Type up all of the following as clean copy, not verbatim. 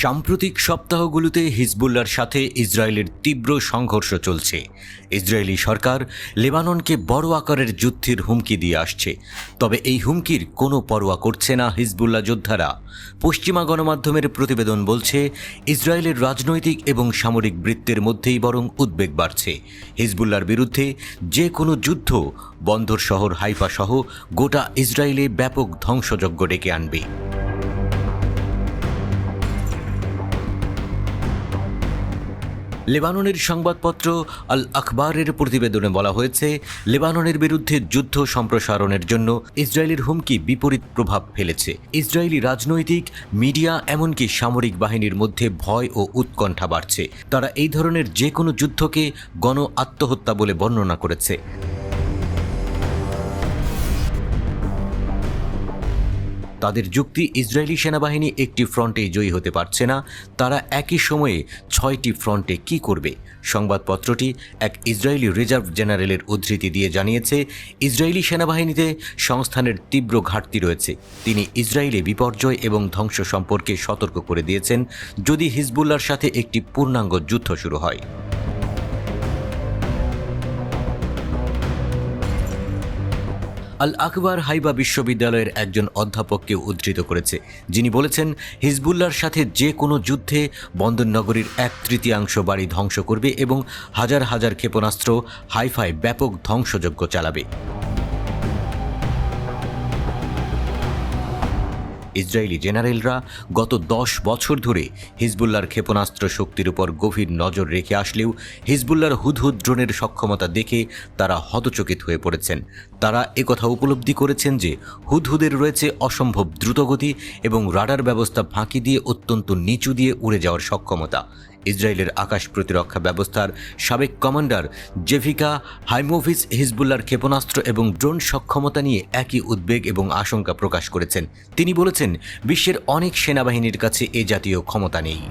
সাম্প্রতিক সপ্তাহগুলোতে হিজবুল্লাহর সাথে ইসরায়েলের তীব্র সংঘর্ষ চলছে। ইসরায়েলি সরকার লেবাননকে বড় আকারের যুদ্ধের হুমকি দিয়ে আসছে, তবে এই হুমকির কোনো পরোয়া করছে না হিজবুল্লাহ যোদ্ধারা। পশ্চিমা গণমাধ্যমের প্রতিবেদন বলছে, ইসরায়েলের রাজনৈতিক এবং সামরিক বৃত্তের মধ্যেই বরং উদ্বেগ বাড়ছে। হিজবুল্লাহর বিরুদ্ধে যে কোনো যুদ্ধ বন্দর শহর হাইফা সহ গোটা ইসরায়েলে ব্যাপক ধ্বংসযজ্ঞ ডেকে আনবে। লেবাননের সংবাদপত্র আল আখবারের প্রতিবেদনে বলা হয়েছে, লেবাননের বিরুদ্ধে যুদ্ধ সম্প্রসারণের জন্য ইসরায়েলের হুমকি বিপরীত প্রভাব ফেলেছে। ইসরায়েলি রাজনৈতিক, মিডিয়া এমনকি সামরিক বাহিনীর মধ্যে ভয় ও উৎকণ্ঠা বাড়ছে। তারা এই ধরনের যে কোনো যুদ্ধকে গণ আত্মহত্যা বলে বর্ণনা করেছে। তাদের যুক্তি, ইসরায়েলি সেনাবাহিনী একটি ফ্রন্টে জয়ী হতে পারছে না, তারা একই সময়ে 6টি ফ্রন্টে কি করবে। সংবাদপত্রটি এক ইসরায়েলি রিজার্ভ জেনারেলের উদ্ধৃতি দিয়ে জানিয়েছে, ইসরায়েলি সেনাবাহিনীতে সংস্থানের তীব্র ঘাটতি রয়েছে। তিনি ইসরায়েলে বিপর্যয় এবং ধ্বংস সম্পর্কে সতর্ক করে দিয়েছেন যদি হিজবুল্লাহর সাথে একটি পূর্ণাঙ্গ যুদ্ধ শুরু হয়। আল আকবার হাইবা বিশ্ববিদ্যালয়ের একজন অধ্যাপককে উদ্ধৃত করেছে, যিনি বলেছেন, হিজবুল্লাহর সাথে যে কোনো যুদ্ধে বন্দরনগরীর 1/3 বাড়ি ধ্বংস করবে এবং হাজার হাজার ক্ষেপণাস্ত্র হাইফায় ব্যাপক ধ্বংসযজ্ঞ চালাবে। ইসরায়েলি জেনারেলরা গত 10 বছর ধরে হিজবুল্লাহর ক্ষেপণাস্ত্র শক্তির উপর গভীর নজর রেখে আসলেও হিজবুল্লাহর হুদহুদ ড্রোনের সক্ষমতা দেখে তারা হতচকিত হয়ে পড়েছেন। তারা একথা উপলব্ধি করেছেন যে হুদহুদের রয়েছে অসম্ভব দ্রুতগতি এবং রাডার ব্যবস্থা ফাঁকি দিয়ে অত্যন্ত নিচু দিয়ে উড়ে যাওয়ার সক্ষমতা। ইসরায়েলের আকাশ প্রতিরক্ষা ব্যবস্থার সাবেক কমান্ডার জেভিকা হাইমোভিচ হিজবুল্লাহর ক্ষেপণাস্ত্র এবং ড্রোন সক্ষমতা নিয়ে একই উদ্বেগ এবং আশঙ্কা প্রকাশ করেছেন। তিনি বলেছেন, বিশ্বের অনেক সেনাবাহিনীর কাছে এ জাতীয় ক্ষমতা নেই।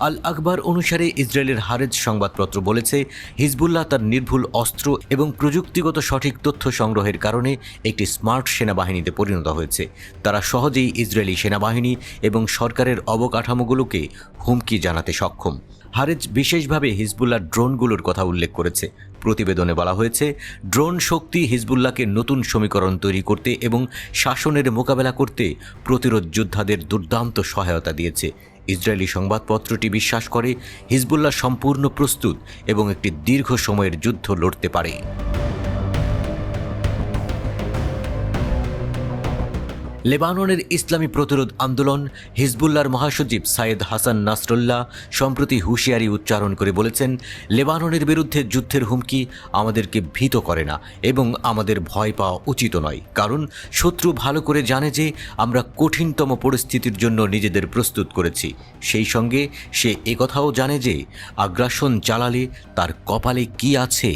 আল আকবার অনুসারে ইসরায়েলের হারেজ সংবাদপত্র বলেছে, হিজবুল্লাহ তার নির্ভুল অস্ত্র এবং প্রযুক্তিগত সঠিক তথ্য সংগ্রহের কারণে একটি স্মার্ট সেনাবাহিনীতে পরিণত হয়েছে। তারা সহজেই ইসরায়েলি সেনাবাহিনী এবং সরকারের অবকাঠামোগুলোকে হুমকি জানাতে সক্ষম। হারেজ বিশেষভাবে হিজবুল্লাহর ড্রোনগুলোর কথা উল্লেখ করেছে। প্রতিবেদনে বলা হয়েছে, ড্রোন শক্তি হিজবুল্লাহকে নতুন সমীকরণ তৈরি করতে এবং শাসনের মোকাবেলা করতে প্রতিরোধ যোদ্ধাদের দুর্দান্ত সহায়তা দিয়েছে। ইসরায়েলি সংবাদপত্রটি বিশ্বাস করে, হিজবুল্লাহ সম্পূর্ণ প্রস্তুত এবং একটি দীর্ঘ সময়ের যুদ্ধ লড়তে পারে। লেবাননের ইসলামী প্রতিরোধ আন্দোলন হিজবুল্লাহর মহাসচিব সাইয়েদ হাসান নাসরুল্লাহ সম্প্রতি হুঁশিয়ারি উচ্চারণ করে বলেছেন, লেবাননের বিরুদ্ধে যুদ্ধের হুমকি আমাদেরকে ভীত করে না এবং আমাদের ভয় পাওয়া উচিত নয়, কারণ শত্রু ভালো করে জানে যে আমরা কঠিনতম পরিস্থিতির জন্য নিজেদের প্রস্তুত করেছি। সেই সঙ্গে সে একথাও জানে যে আগ্রাসন চালালে তার কপালে কি আছে।